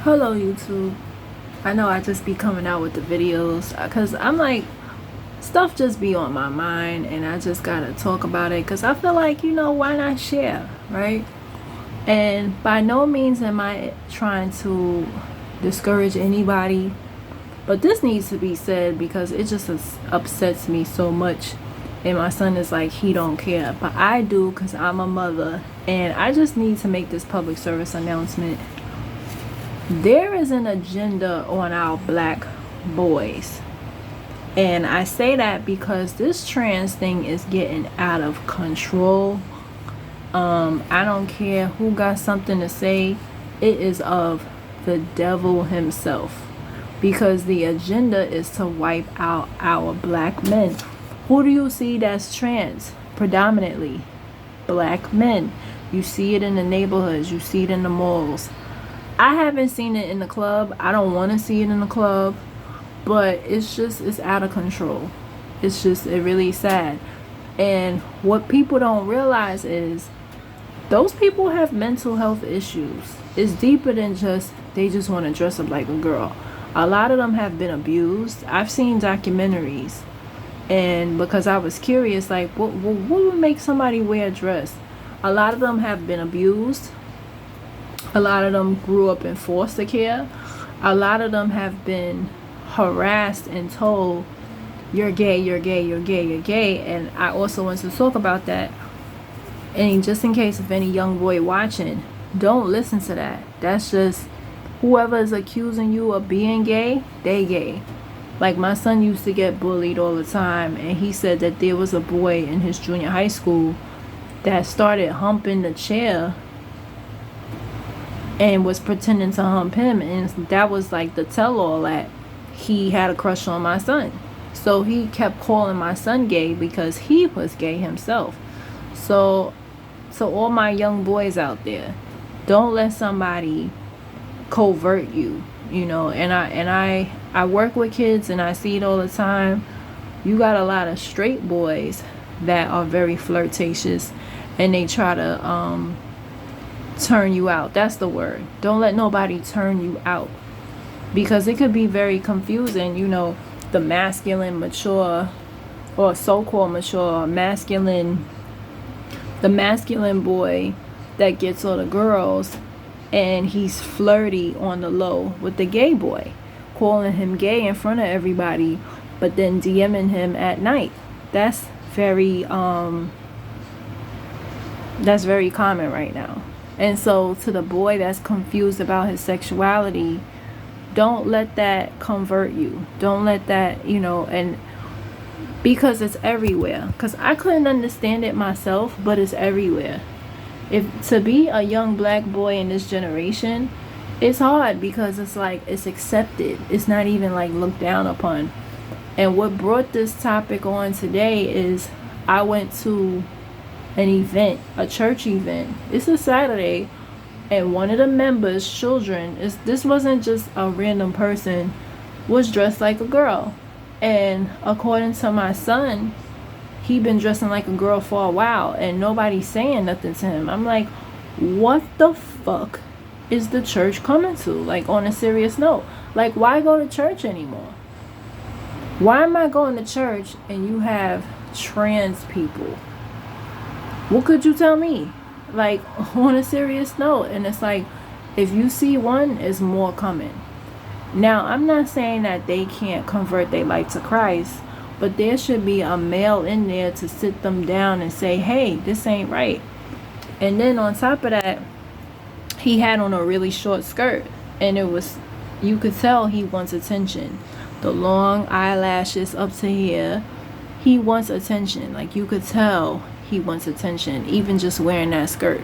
Hello YouTube. I know I just be coming out with the videos because I'm like, stuff just be on my mind and I just gotta talk about it because I feel like, why not share, right? And by no means am I trying to discourage anybody, but this needs to be said because it just upsets me so much. And my son is like, he don't care, but I do because I'm a mother, and I just need to make this public service announcement. There is an agenda on our black boys, and I say that because this trans thing is getting out of control. I don't care who got something to say. It is of the devil himself, because the agenda is to wipe out our black men. Who do you see that's trans? Predominantly black men. You see it in the neighborhoods, you see it in the malls. I haven't seen it in the club. I don't want to see it in the club, but it's out of control. It really sad. And what people don't realize is those people have mental health issues. It's deeper than just they just want to dress up like a girl. A lot of them have been abused. I've seen documentaries, and because I was curious, like what would make somebody wear a dress? A lot of them have been abused. A lot of them grew up in foster care. A lot of them have been harassed and told, you're gay, you're gay, you're gay, you're gay. And I also want to talk about that. And just in case of any young boy watching, don't listen to that. That's just whoever is accusing you of being gay, they gay. Like my son used to get bullied all the time, and he said that there was a boy in his junior high school that started humping the chair and was pretending to hump him, and that was like the tell-all that he had a crush on my son. So he kept calling my son gay because he was gay himself. So all my young boys out there, don't let somebody covert you, and I work with kids and I see it all the time. You got a lot of straight boys that are very flirtatious, and they try to turn you out. That's the word. Don't let nobody turn you out, because it could be very confusing. The masculine mature, or so-called mature masculine, the masculine boy that gets all the girls, and he's flirty on the low with the gay boy, calling him gay in front of everybody, but then DMing him at night. That's very common right now. And so to the boy that's confused about his sexuality, don't let that convert you. Don't let that, and because it's everywhere. Because I couldn't understand it myself, but it's everywhere. If to be a young black boy in this generation, it's hard because it's like it's accepted. It's not even like looked down upon. And what brought this topic on today is I went to an event, a church event. It's a Saturday, and one of the members' children, this wasn't just a random person, was dressed like a girl. And according to my son, he been dressing like a girl for a while, and nobody's saying nothing to him. I'm like, what the fuck is the church coming to? Like, on a serious note, like, why go to church anymore? Why am I going to church and you have trans people? What could you tell me? Like, on a serious note. And it's like, if you see one, it's more coming. Now, I'm not saying that they can't convert their life to Christ, but there should be a male in there to sit them down and say, hey, this ain't right. And then on top of that, he had on a really short skirt, and you could tell he wants attention. The long eyelashes up to here, he wants attention. Like, you could tell he wants attention, even just wearing that skirt.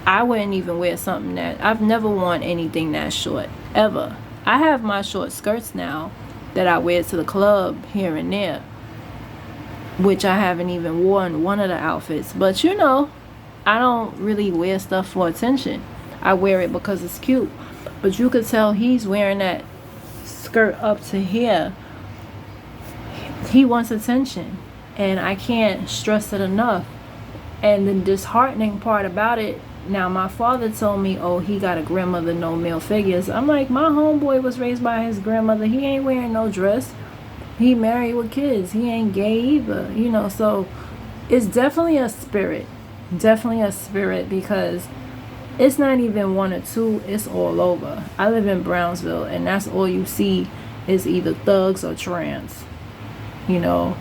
I wouldn't even wear something that, I've never worn anything that short, ever. I have my short skirts now that I wear to the club here and there, which I haven't even worn one of the outfits. But I don't really wear stuff for attention. I wear it because it's cute. But you could tell he's wearing that skirt up to here. He wants attention. And I can't stress it enough. And the disheartening part about it Now, my father told me, oh, he got a grandmother, no male figures. I'm like, my homeboy was raised by his grandmother. He ain't wearing no dress. He married with kids. He ain't gay either, you know. So it's definitely a spirit. Definitely a spirit, because it's not even one or two. It's all over. I live in Brownsville, and that's all you see is either thugs or trans. You know,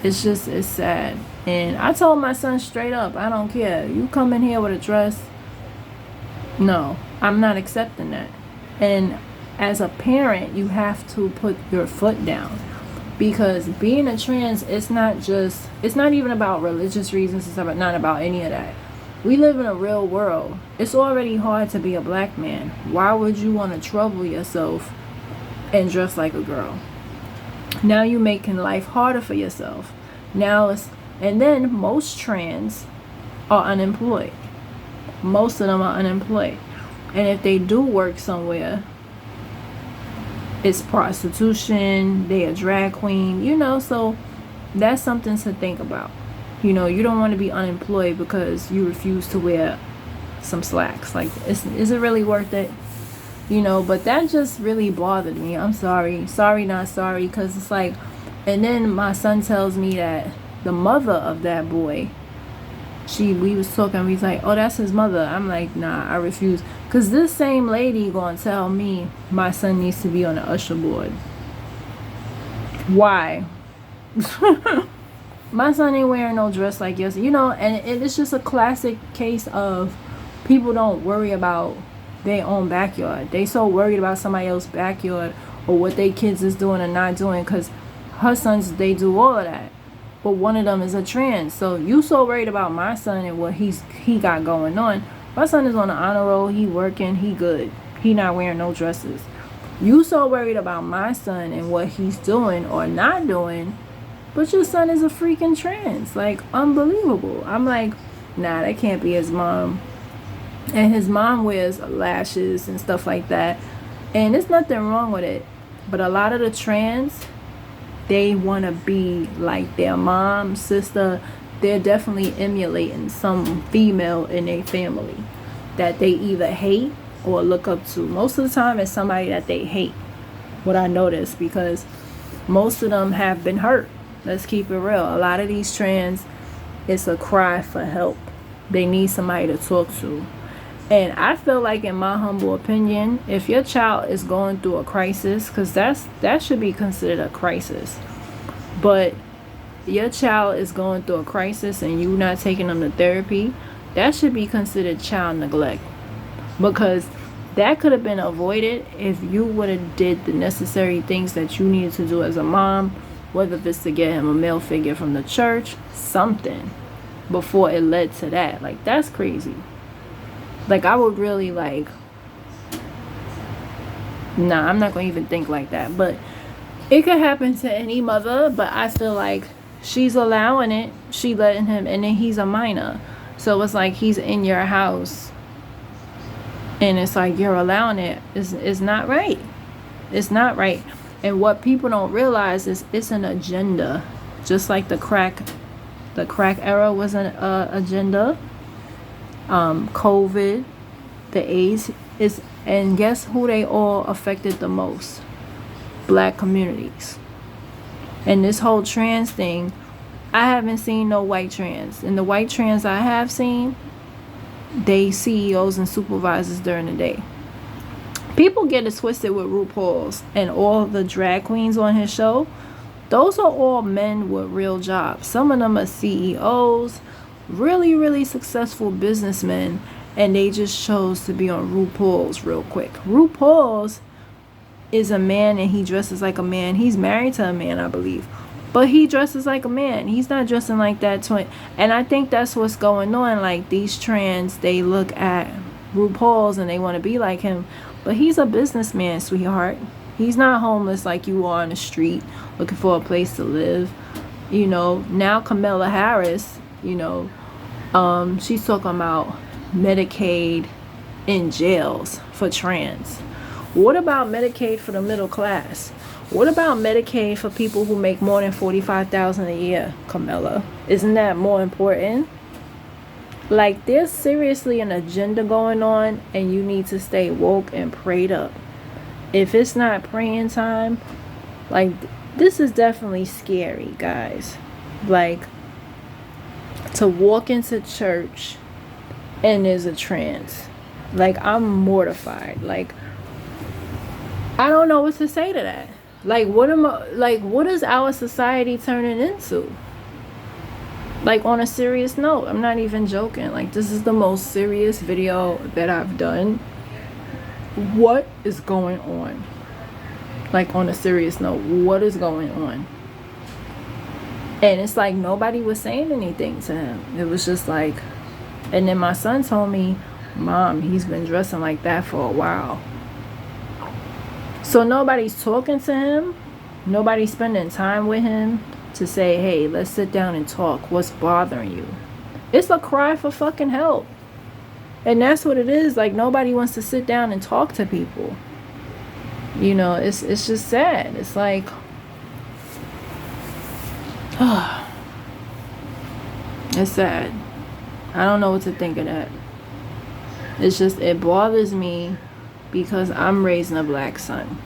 it's sad. And I told my son straight up, I don't care. You come in here with a dress, no, I'm not accepting that. And as a parent, you have to put your foot down, because being a trans, it's not even about religious reasons. It's not about any of that. We live in a real world. It's already hard to be a black man. Why would you want to trouble yourself and dress like a girl? Now you're making life harder for yourself. And then most trans are unemployed. Most of them are unemployed. And if they do work somewhere, it's prostitution, they a drag queen, you know, so that's something to think about. You know, you don't want to be unemployed because you refuse to wear some slacks. Like, is it really worth it? You know, but that just really bothered me. I'm sorry, not sorry, because it's like, and then my son tells me that the mother of that boy, we was talking, he's like, oh, that's his mother. I'm like, nah, I refuse. Because this same lady gonna tell me my son needs to be on the usher board. Why? My son ain't wearing no dress like yours, you know. And it's just a classic case of people don't worry about their own backyard. They so worried about somebody else's backyard or what their kids is doing or not doing, because her sons, they do all of that. But one of them is a trans. So you so worried about my son and what he got going on. My son is on the honor roll. He working. He good. He not wearing no dresses. You so worried about my son and what he's doing or not doing, but your son is a freaking trans. Like, unbelievable. I'm like, nah, that can't be his mom. And his mom wears lashes and stuff like that. And there's nothing wrong with it. But a lot of the trans, they want to be like their mom, sister. They're definitely emulating some female in their family that they either hate or look up to. Most of the time it's somebody that they hate, what I noticed, because most of them have been hurt. Let's keep it real. A lot of these trans, it's a cry for help. They need somebody to talk to. And I feel like, in my humble opinion, if your child is going through a crisis, because that should be considered a crisis, but your child is going through a crisis and you not taking them to therapy, that should be considered child neglect, because that could have been avoided if you would have did the necessary things that you needed to do as a mom, whether it's to get him a male figure from the church, something, before it led to that. Like, that's crazy. Like, I would really, like, nah, I'm not going to even think like that. But it could happen to any mother, but I feel like she's allowing it. She letting him, and then he's a minor. So it's like he's in your house, and it's like you're allowing it. It's not right. It's not right. And what people don't realize is it's an agenda. Just like the crack era was an agenda. COVID, the AIDS is, and guess who they all affected the most? Black communities. And this whole trans thing, I haven't seen no white trans. And the white trans I have seen, they CEOs and supervisors during the day. People get it twisted with RuPaul's and all the drag queens on his show. Those are all men with real jobs. Some of them are CEOs, really, really successful businessmen, and they just chose to be on RuPaul's real quick. RuPaul's is a man and he dresses like a man. He's married to a man, I believe, but he dresses like a man. He's not dressing like that and I think that's what's going on. Like, these trans, they look at RuPaul's and they want to be like him, but he's a businessman, sweetheart. He's not homeless like you are on the street looking for a place to live. You know, now Kamala Harris, you know, she's talking about Medicaid in jails for trans. What about Medicaid for the middle class? What about Medicaid for people who make more than $45,000 a year, Kamala? Isn't that more important? Like, there's seriously an agenda going on, and you need to stay woke and prayed up. If it's not praying time, like, this is definitely scary, guys. Like, to walk into church and there's a trance. Like, I'm mortified. Like, I don't know what to say to that. Like, what is our society turning into? Like, on a serious note, I'm not even joking. Like, this is the most serious video that I've done. What is going on? Like, on a serious note, what is going on? And it's like nobody was saying anything to him. It was just like, and then my son told me, Mom, he's been dressing like that for a while. So nobody's talking to him. Nobody's spending time with him to say, hey, let's sit down and talk. What's bothering you? It's a cry for fucking help. And that's what it is. Like, nobody wants to sit down and talk to people. You know, it's just sad. It's like, it's sad. I don't know what to think of that. It's just, it bothers me because I'm raising a black son.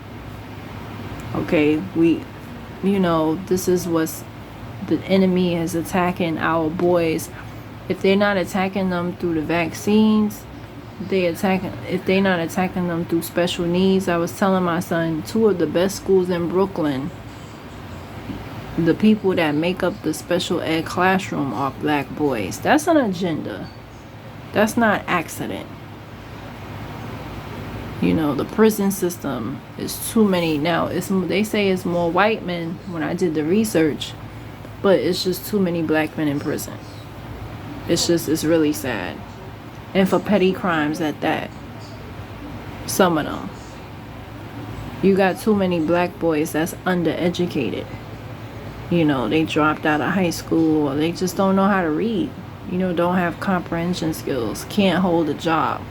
Okay, you know, this is what's the enemy is attacking our boys. If they're not attacking them through the vaccines, if they're not attacking them through special needs. I was telling my son, 2 of the best schools in Brooklyn, the people that make up the special ed classroom are black boys. That's an agenda. That's not accident. You know, the prison system is too many. Now, they say it's more white men when I did the research, but it's just too many black men in prison. It's really sad. And for petty crimes at that. Some of them. You got too many black boys that's undereducated. You know, they dropped out of high school, or they just don't know how to read. You know, don't have comprehension skills, can't hold a job.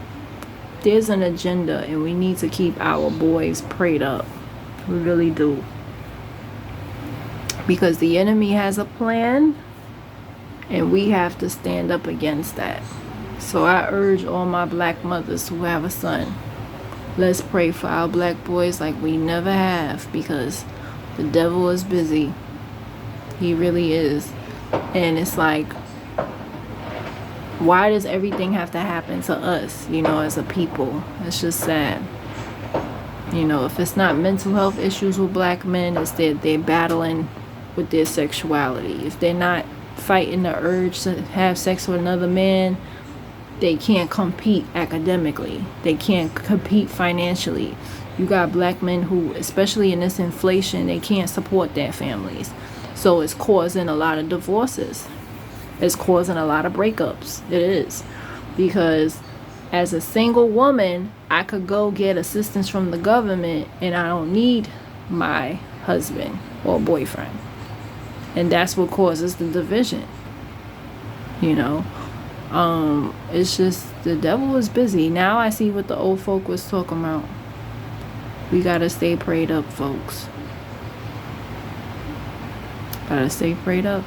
There's an agenda, and we need to keep our boys prayed up. We really do. Because the enemy has a plan, and we have to stand up against that. So I urge all my black mothers who have a son, let's pray for our black boys like we never have, because the devil is busy. He really is. And it's like, why does everything have to happen to us, you know, as a people? It's just sad. You know, if it's not mental health issues with black men, it's that they're battling with their sexuality. If they're not fighting the urge to have sex with another man, they can't compete academically. They can't compete financially. You got black men who, especially in this inflation, they can't support their families. So it's causing a lot of divorces. It's causing a lot of breakups. It is. Because as a single woman, I could go get assistance from the government, and I don't need my husband or boyfriend. And that's what causes the division. You know, it's just the devil is busy. Now I see what the old folk was talking about. We gotta stay prayed up, folks. Gotta stay prayed up.